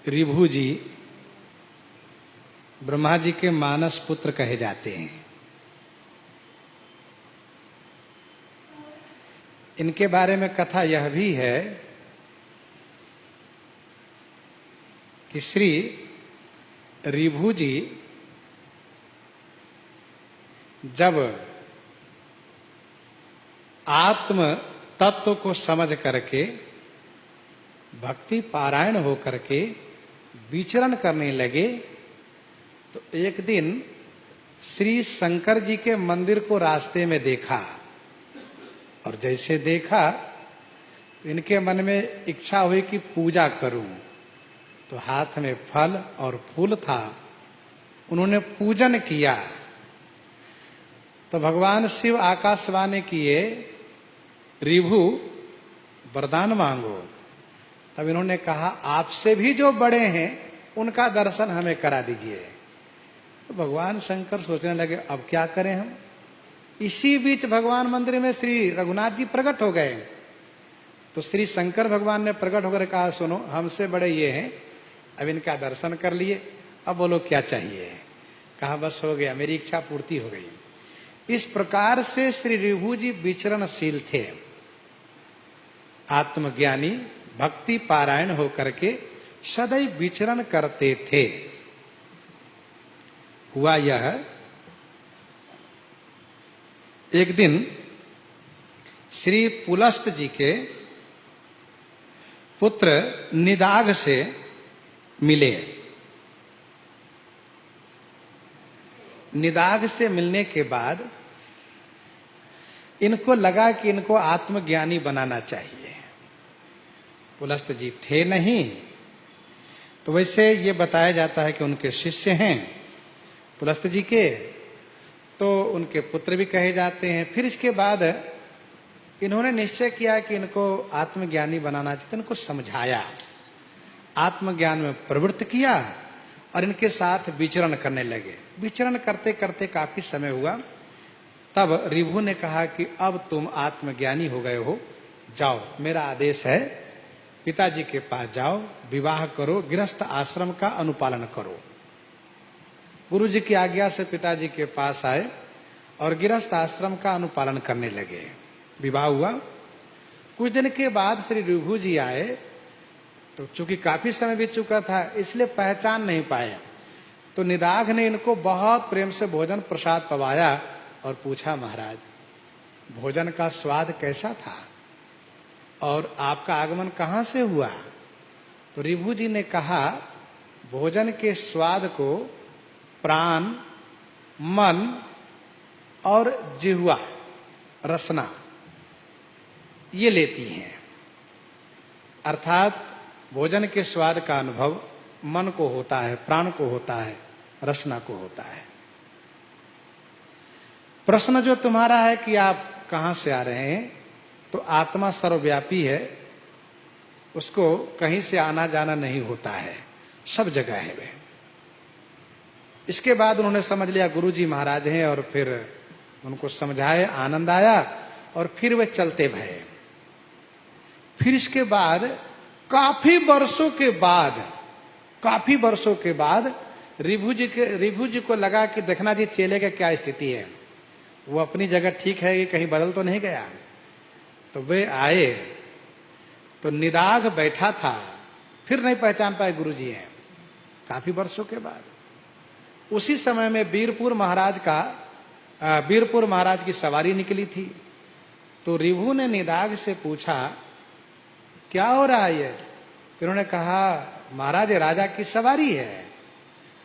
ऋभु जी ब्रह्मा जी के मानस पुत्र कहे जाते हैं। इनके बारे में कथा यह भी है कि श्री ऋभु जी जब आत्म तत्व को समझ करके भक्ति पारायण हो करके विचरण करने लगे तो एक दिन श्री शंकर जी के मंदिर को रास्ते में देखा और जैसे देखा तो इनके मन में इच्छा हुई कि पूजा करूं। तो हाथ में फल और फूल था, उन्होंने पूजन किया। तो भगवान शिव आकाशवाणी किए, ऋभु वरदान मांगो। तब इन्होंने कहा आपसे भी जो बड़े हैं उनका दर्शन हमें करा दीजिए। तो भगवान शंकर सोचने लगे अब क्या करें हम। इसी बीच भगवान मंदिर में श्री रघुनाथ जी प्रकट हो गए। तो श्री शंकर भगवान ने प्रकट होकर कहा सुनो हमसे बड़े ये हैं, अब इनका दर्शन कर लिए, अब बोलो क्या चाहिए। कहा बस हो गया, मेरी इच्छा पूर्ति हो गई। इस प्रकार से श्री ऋभु जी विचरणशील थे, आत्मज्ञानी भक्ति पारायण होकर के सदैव विचरण करते थे। हुआ यह, एक दिन श्री पुलस्त जी के पुत्र निदाघ से मिले। निदाघ से मिलने के बाद इनको लगा कि इनको आत्मज्ञानी बनाना चाहिए। पुलस्त जी थे नहीं, तो वैसे ये बताया जाता है कि उनके शिष्य हैं पुलस्त जी के, तो उनके पुत्र भी कहे जाते हैं। फिर इसके बाद इन्होंने निश्चय किया कि इनको आत्मज्ञानी बनाना चाहिए, तो इनको समझाया, आत्मज्ञान में प्रवृत्त किया और इनके साथ विचरण करने लगे। विचरण करते करते काफी समय हुआ, तब ऋभु ने कहा कि अब तुम आत्मज्ञानी हो गए हो, जाओ मेरा आदेश है, पिताजी के पास जाओ, विवाह करो, गृहस्थ आश्रम का अनुपालन करो। गुरु जी की आज्ञा से पिताजी के पास आए और गृहस्थ आश्रम का अनुपालन करने लगे। विवाह हुआ। कुछ दिन के बाद श्री ऋभु जी आए, तो चूंकि काफी समय बीत चुका था इसलिए पहचान नहीं पाए। तो निदाघ ने इनको बहुत प्रेम से भोजन प्रसाद पवाया और पूछा महाराज भोजन का स्वाद कैसा था और आपका आगमन कहाँ से हुआ। तो ऋभु जी ने कहा भोजन के स्वाद को प्राण, मन और जिह्वा रसना ये लेती हैं। अर्थात भोजन के स्वाद का अनुभव मन को होता है, प्राण को होता है, रसना को होता है। प्रश्न जो तुम्हारा है कि आप कहाँ से आ रहे हैं, तो आत्मा सर्वव्यापी है, उसको कहीं से आना जाना नहीं होता है, सब जगह है वे। इसके बाद उन्होंने समझ लिया गुरुजी महाराज हैं और फिर उनको समझाए, आनंद आया और फिर वे चलते भये। फिर इसके बाद काफी वर्षों के बाद ऋभु जी को लगा कि देखना जी चेले का क्या स्थिति है, वो अपनी जगह ठीक है कि कहीं बदल तो नहीं गया। तो वे आए तो निदाघ बैठा था, फिर नहीं पहचान पाए गुरुजी हैं काफी वर्षों के बाद। उसी समय में वीरपुर महाराज की सवारी निकली थी। तो ऋभु ने निदाघ से पूछा क्या हो रहा है ये। तो उन्होंने कहा महाराज राजा की सवारी है।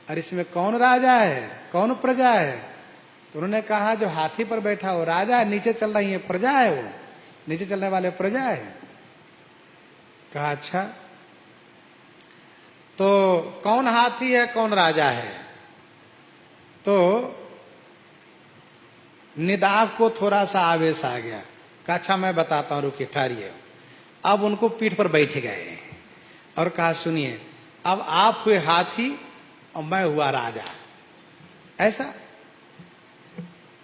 अरे इसमें कौन राजा है, कौन प्रजा है। तो उन्होंने कहा जो हाथी पर बैठा हो राजा है, नीचे चल रही है प्रजा है, वो नीचे चलने वाले प्रजा है। कहा अच्छा तो कौन हाथी है कौन राजा है। तो निदाघ को थोड़ा सा आवेश आ गया। कहा अच्छा मैं बताता हूं, रुकिए ठहरिए। अब उनको पीठ पर बैठ गए और कहा सुनिए अब आप हुए हाथी और मैं हुआ राजा, ऐसा।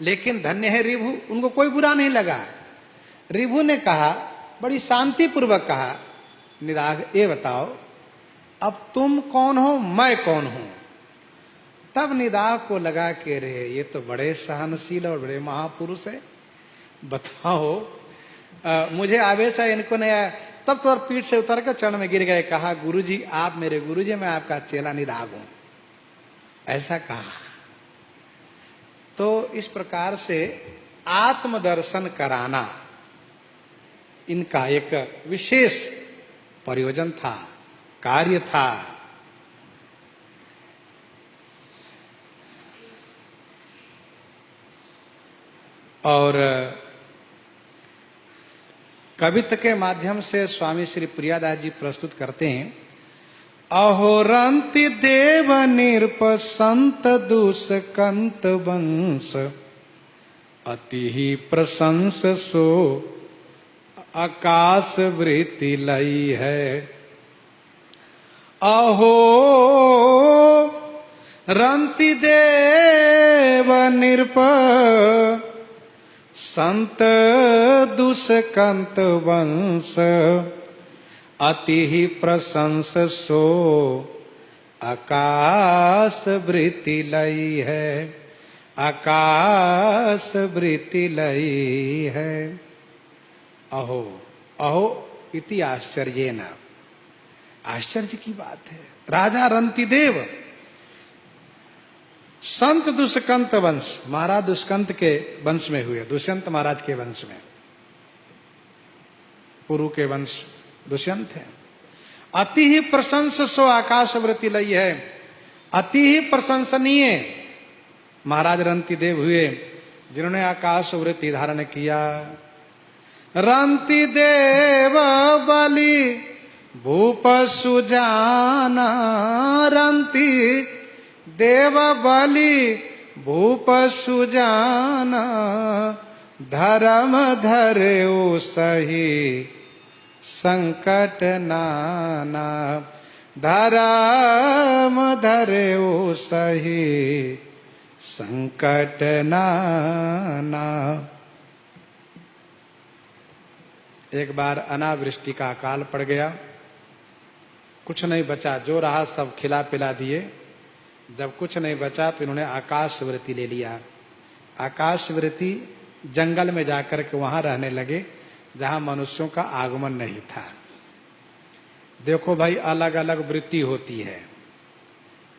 लेकिन धन्य है ऋभु, उनको कोई बुरा नहीं लगा। ऋभु ने कहा बड़ी शांति पूर्वक कहा निदाघ ये बताओ अब तुम कौन हो, मैं कौन हूं। तब निदाह को लगा के रे ये तो बड़े सहनशील और बड़े महापुरुष है, बताओ मुझे आवेश है, इनको नहीं आया। तब तो पीठ से उतर कर चरण में गिर गए, कहा गुरुजी आप मेरे गुरुजी, मैं आपका चेला निदाग हूं, ऐसा कहा। तो इस प्रकार से आत्मदर्शन कराना इनका एक विशेष प्रयोजन था, कार्य था। और कवित्व के माध्यम से स्वामी श्री प्रियादास जी प्रस्तुत करते हैं, अहोरंति देव निरप संत दुष्कंत वंश, अति ही प्रशंस सो आकाश वृत्ति लई है। अहो रंति देव निरप संत दुष्कंत वंश, अति ही प्रशंस सो आकाश वृत्ति लई है, आकाश वृत्ति लई है। अहो अहो इति आश्चर्येन, आश्चर्य की बात है। राजा रंतिदेव संत दुष्कंत वंश, महाराज दुष्कंत के वंश में हुए, दुष्यंत महाराज के वंश में, पुरु के वंश दुष्यंत है। अति ही प्रशंस सो आकाश वृत्ति लई है, अति ही प्रशंसनीय महाराज रंतिदेव हुए जिन्होंने आकाश वृत्ति धारण किया। रंतिदेव बलि भूप सुजाना, रंति देव बलि भूप सुजाना, धर्म धर्यो सही संकट नाना, धर्म धर्यो सही संकट नाना। एक बार अनावृष्टि का अकाल पड़ गया, कुछ नहीं बचा, जो रहा सब खिला पिला दिए। जब कुछ नहीं बचा तो इन्होंने आकाश वृत्ति ले लिया। आकाश वृत्ति जंगल में जाकर के वहां रहने लगे जहां मनुष्यों का आगमन नहीं था। देखो भाई, अलग अलग वृत्ति होती है।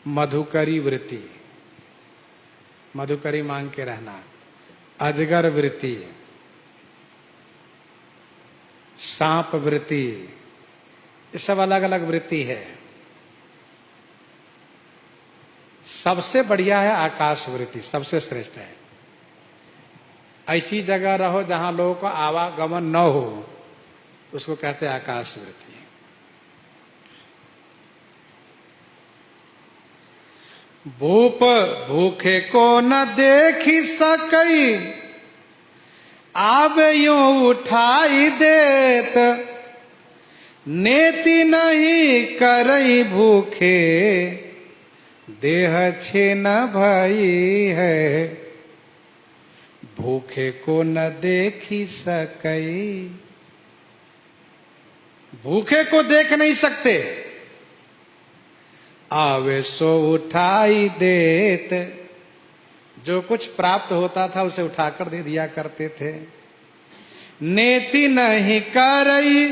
मधुकरी वृत्ति, मधुकरी मांग के रहना, अजगर वृत्ति, सांप वृत्ति, ये सब अलग अलग वृत्ति है। सबसे बढ़िया है आकाश वृत्ति, सबसे श्रेष्ठ है। ऐसी जगह रहो जहां लोगों का आवागमन न हो, उसको कहते हैं आकाश वृत्ति। भूप भूखे को न देखी सकई, आवे यूं उठाई देत, नेति नहीं करई भूखे, देह छीन भई है। भूखे को न देखी सकई, भूखे को देख नहीं सकते, आवे सो उठाई देत, जो कुछ प्राप्त होता था उसे उठाकर दे दिया करते थे। नेति नहीं करई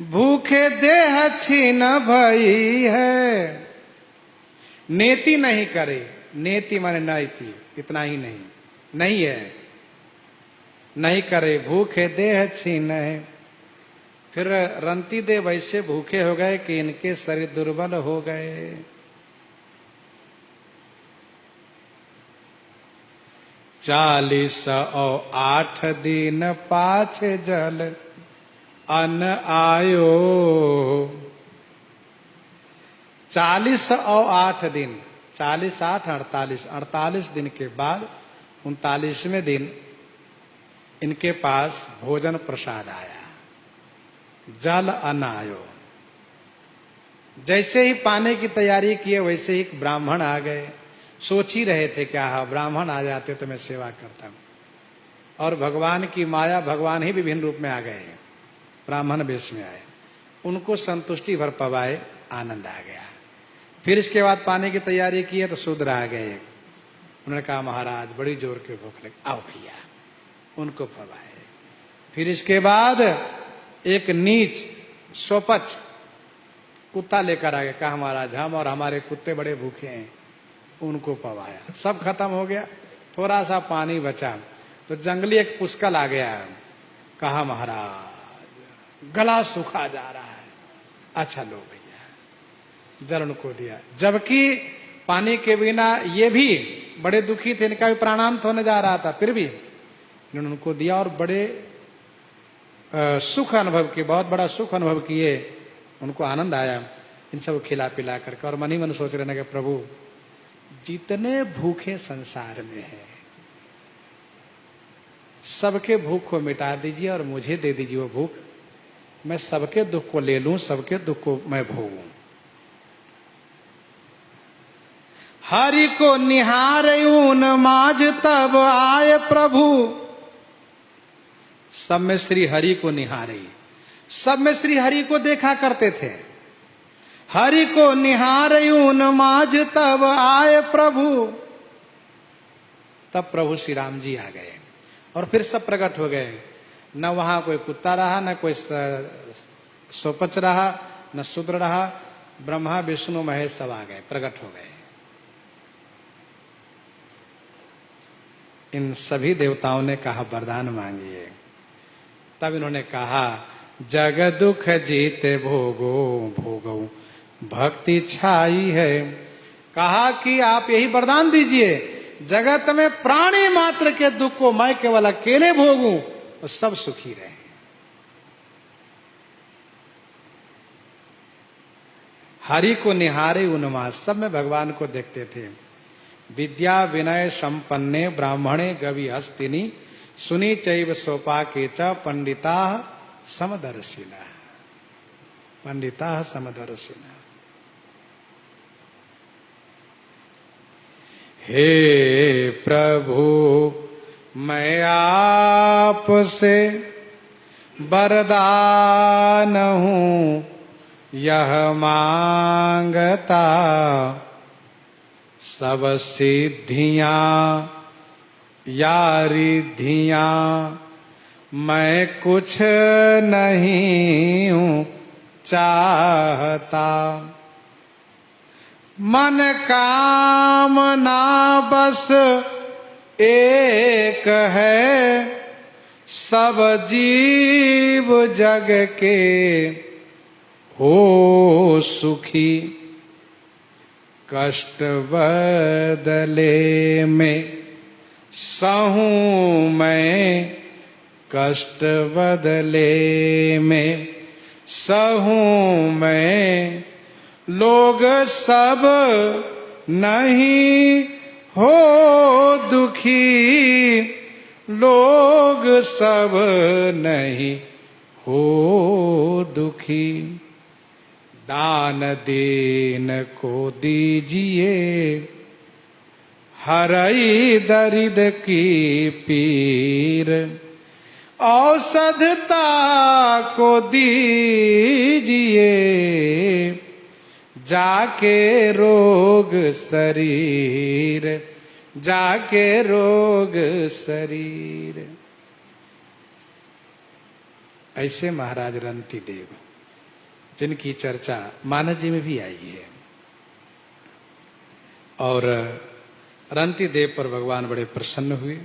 भूखे देह छीन भई है। नेति नहीं करे, नेति माने नैति, इतना ही नहीं, नहीं है, नहीं करे, भूखे देह छीन है। फिर रंतिदेव ऐसे भूखे हो गए कि इनके शरीर दुर्बल हो गए। चालीस और 8 दिन पाछ जल अन्न आयो। 40 और 8 दिन, 40, 8, 48 दिन के बाद 39वें दिन इनके पास भोजन प्रसाद आया, जल अन्न आयो। जैसे ही पाने की तैयारी किए वैसे ही ब्राह्मण आ गए। सोच ही रहे थे क्या ब्राह्मण आ जाते तो मैं सेवा करता। और भगवान की माया, भगवान ही विभिन्न रूप में आ गए, ब्राह्मण वेश में आए। उनको संतुष्टि भर पवाए आनंद आ गया। फिर इसके बाद पानी की तैयारी की है तो शूद्र आ गए। उन्होंने कहा महाराज बड़ी जोर के भूख लगी, आओ भैया, उनको पवाए। फिर इसके बाद एक नीच सोपच कुत्ता लेकर आ गया, कहा महाराज हम और हमारे कुत्ते बड़े भूखे हैं, उनको पवाया। सब खत्म हो गया, थोड़ा सा पानी बचा तो जंगली एक पुष्कल आ गया, कहा महाराज गला सूखा जा रहा है, अच्छा लो भैया, जल उनको दिया। जबकि पानी के बिना ये भी बड़े दुखी थे, इनका भी प्राणांत होने जा रहा था, फिर भी इन्होंने उनको दिया और बड़े सुख अनुभव किए, बहुत बड़ा सुख अनुभव किए, उनको आनंद आया इन सब खिला पिला करके। और मन ही मन सोच रहे कि प्रभु जितने भूखे संसार में हैं सबके भूख को मिटा दीजिए और मुझे दे दीजिए वो भूख, मैं सबके दुख को ले लूं, सबके दुख को मैं भोगूं। हरि को निहारयूं न माज तब आए प्रभु, सब में श्री हरि को निहारे, सब में श्री हरि को देखा करते थे। हरि को निहारयूं न माज तब आए प्रभु, तब प्रभु श्री राम जी आ गए और फिर सब प्रकट हो गए। न वहां कोई कुत्ता रहा, न कोई सोपच रहा, न शूद्र रहा, ब्रह्मा विष्णु महेश सब आ गए, प्रकट हो गए। इन सभी देवताओं ने कहा वरदान मांगिए। तब इन्होंने कहा जग दुख जीते भोगो भोगो भक्ति छाई है। कहा कि आप यही वरदान दीजिए, जगत में प्राणी मात्र के दुख को मैं केवल अकेले भोगूं और सब सुखी रहे। हरि को निहारे उन्माद, सब में भगवान को देखते थे। विद्या विनय संपन्ने ब्राह्मणे गवि हस्तिनी, सुनी चैव सोपाके च पंडिता समदर्शिना, पंडिता समदर्शिना। हे प्रभु मैं आपसे वरदान हूं यह मांगता, सब सिद्धियां या रिद्धियां मैं कुछ नहीं हूं चाहता। मन कामना बस एक है, सब जीव जग के हो सुखी। कष्ट बदले में सहूं मैं, कष्ट बदले में सहूं मैं, लोग सब नहीं हो दुखी, लोग सब नहीं हो दुखी। दान दीन को दीजिए हरई दर्द की पीर, औषधता को दीजिए जाके रोग शरीर, जाके रोग शरीर। ऐसे महाराज रंती देव जिनकी चर्चा मानस जी में भी आई है। और रंती देव पर भगवान बड़े प्रसन्न हुए,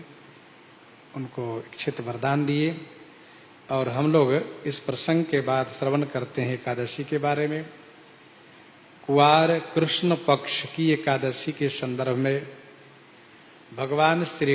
उनको इच्छित वरदान दिए। और हम लोग इस प्रसंग के बाद श्रवण करते हैं एकादशी के बारे में। कुवार कृष्ण पक्ष की एकादशी के संदर्भ में भगवान श्री